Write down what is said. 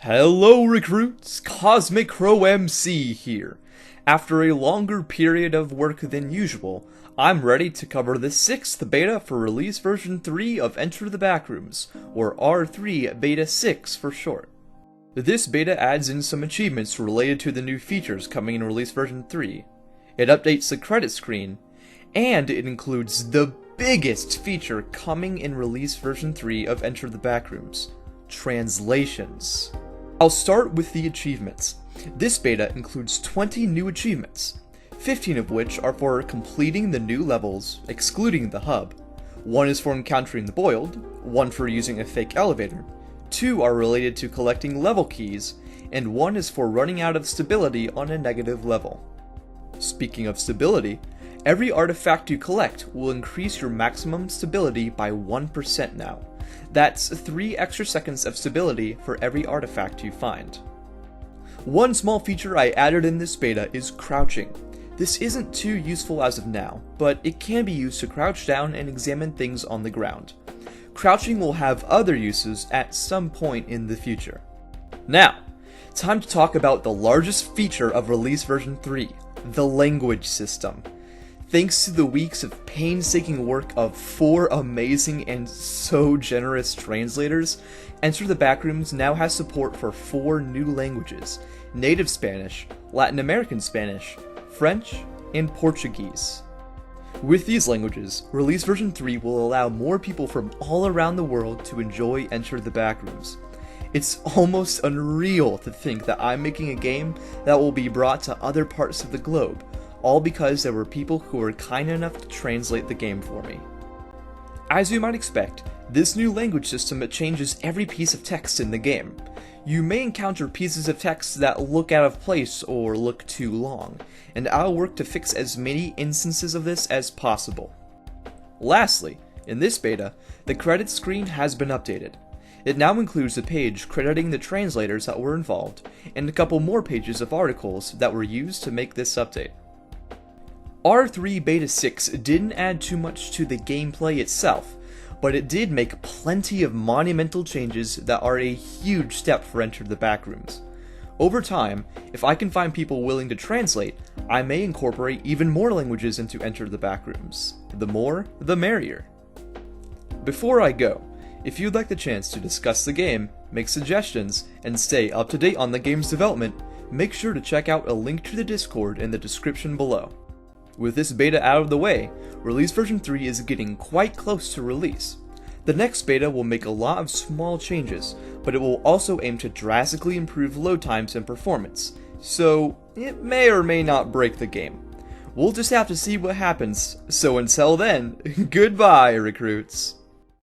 Hello recruits, Cosmic Crow MC here. After a longer period of work than usual, I'm ready to cover the 6th beta for release version 3 of Enter the Backrooms, or R3 Beta 6 for short. This beta adds in some achievements related to the new features coming in release version 3. It updates the credit screen, and it includes the biggest feature coming in release version 3 of Enter the Backrooms: translations. I'll start with the achievements. This beta includes 20 new achievements, 15 of which are for completing the new levels, excluding the hub. 1 is for encountering the boiled, 1 for using a fake elevator, 2 are related to collecting level keys, and 1 is for running out of stability on a negative level. Speaking of stability, every artifact you collect will increase your maximum stability by 1% now. That's 3 extra seconds of stability for every artifact you find. One small feature I added in this beta is crouching. This isn't too useful as of now, but it can be used to crouch down and examine things on the ground. Crouching will have other uses at some point in the future. Now, time to talk about the largest feature of release version 3, the language system. Thanks to the weeks of painstaking work of 4 amazing and so generous translators, Enter the Backrooms now has support for 4 new languages: Native Spanish, Latin American Spanish, French, and Portuguese. With these languages, release version 3 will allow more people from all around the world to enjoy Enter the Backrooms. It's almost unreal to think that I'm making a game that will be brought to other parts of the globe, all because there were people who were kind enough to translate the game for me. As you might expect, this new language system changes every piece of text in the game. You may encounter pieces of text that look out of place or look too long, and I'll work to fix as many instances of this as possible. Lastly, in this beta, the credits screen has been updated. It now includes a page crediting the translators that were involved, and a couple more pages of articles that were used to make this update. R3 Beta 6 didn't add too much to the gameplay itself, but it did make plenty of monumental changes that are a huge step for Enter the Backrooms. Over time, if I can find people willing to translate, I may incorporate even more languages into Enter the Backrooms. The more, the merrier. Before I go, if you'd like the chance to discuss the game, make suggestions, and stay up to date on the game's development, make sure to check out a link to the Discord in the description below. With this beta out of the way, release version 3 is getting quite close to release. The next beta will make a lot of small changes, but it will also aim to drastically improve load times and performance, so it may or may not break the game. We'll just have to see what happens, so until then, goodbye recruits!